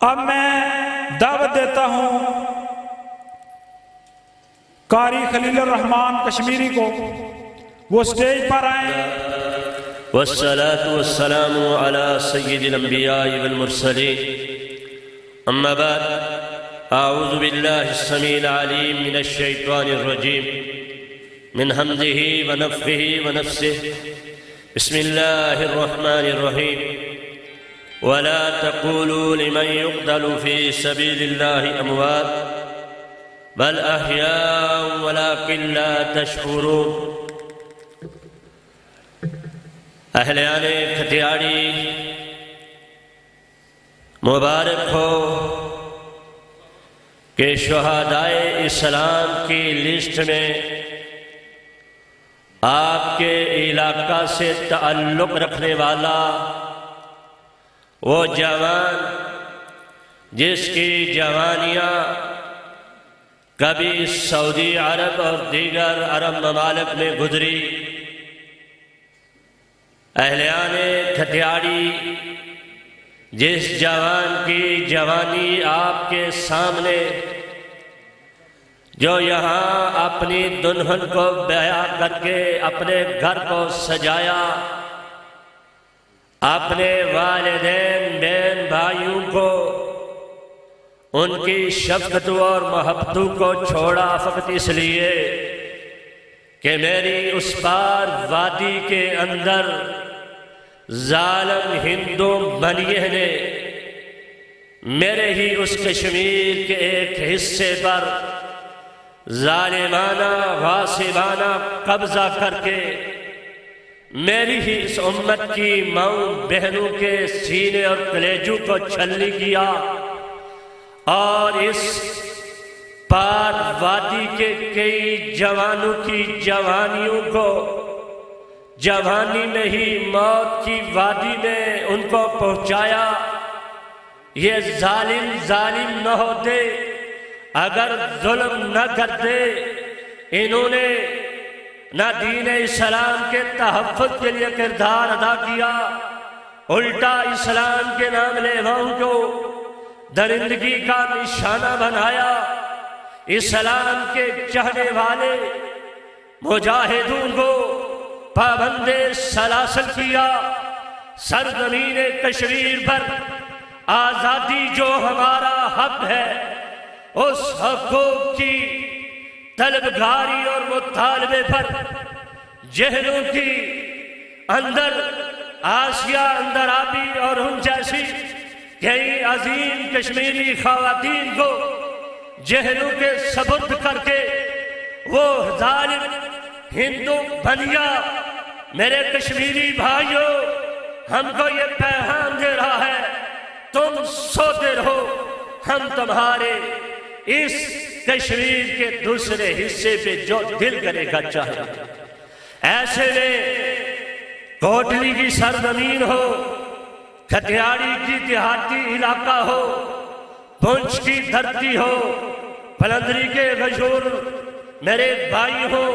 اب میں دعوت دیتا ہوں قاری خلیل الرحمان کشمیری کو، وہ سٹیج پر آئیں۔ والصلاة والسلام على سيد الأنبياء والمرسلين، أما بعد، أعوذ بالله السميع العليم من الشيطان الرجيم، من همزه ونفخه ونفسه، بسم الله الرحمن الرحيم. ولا تقولوا لمن يقتل في سبيل الله أموات بل أحياء ولكن لا تشعرون. اہلیان کھتیاڑی مبارک ہو کہ شہدائے اسلام کی لسٹ میں آپ کے علاقہ سے تعلق رکھنے والا وہ جوان جس کی جوانیاں کبھی سعودی عرب اور دیگر عرب ممالک میں گزری، اہلیان کھتیاڑی جس جوان کی جوانی آپ کے سامنے جو یہاں اپنی دلہن کو بیاہ کر کے اپنے گھر کو سجایا، اپنے والدین بہن بھائیوں کو ان کی شفقتوں اور محبتوں کو چھوڑا فقط اس لیے کہ میری اس پار وادی کے اندر ظالم ہندو بنیے نے میرے ہی اس کشمیر کے ایک حصے پر ظالمانہ غاصبانہ قبضہ کر کے میری ہی اس امت کی ماؤں بہنوں کے سینے اور کلیجوں کو چھلنی کیا، اور اس پار وادی کے کئی جوانوں کی جوانیوں کو جوانی میں ہی موت کی وادی میں ان کو پہنچایا۔ یہ ظالم نہ ہوتے، اگر ظلم نہ کرتے، انہوں نے نہ دین اسلام کے تحفظ کے لیے کردار ادا کیا، الٹا اسلام کے نام لیواؤں کو درندگی کا نشانہ بنایا، اسلام کے چاہنے والے مجاہدوں کو پابند سلاسل کیا۔ سرزمین کشمیر پر آزادی جو ہمارا حق ہے، اس حقوق کی طلبگاری اور مطالبے پر جہلوں کی اندر آسیہ اندر آبی اور ان جیسی کئی عظیم کشمیری خواتین کو جہلوں کے سپرد کر کے وہ ظالم ہندو بنیا میرے کشمیری بھائیوں ہم کو یہ پیغام دے رہا ہے، تم سوتے رہو، ہم تمہارے اس کشمیر کے دوسرے حصے پہ جو دل کرے گا چاہے۔ ایسے میں کوٹلی کی سرزمین ہو، کھتیاڑی کی دیہاتی علاقہ ہو، پونچھ کی دھرتی ہو، پلندری کے غجور میرے بھائی ہو،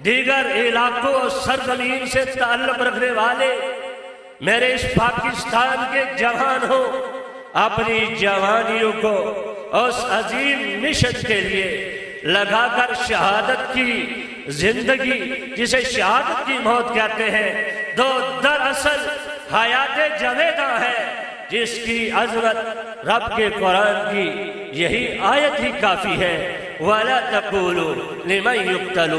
دیگر علاقوں اور سرزمین سے تعلق رکھنے والے میرے اس پاکستان کے جوان ہو، اپنی جوانیوں کو اس عظیم مشن کے لیے لگا کر شہادت کی زندگی، جسے شہادت کی موت کہتے ہیں، دراصل حیات جاویدہ ہے، جس کی عظمت رب کے قرآن کی یہی آیت ہی کافی ہے۔ وَلَا تَقُولُوا لِمَنْ يُقْتَلُ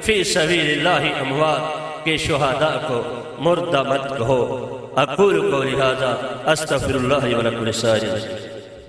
فِي سَبِيلِ اللَّهِ أَمْوَاتٍ کہ شہداء کو مردہ مت کہو۔ اقول قولی ھذا استغفر اللہ ولکم ولسائر المسلمین۔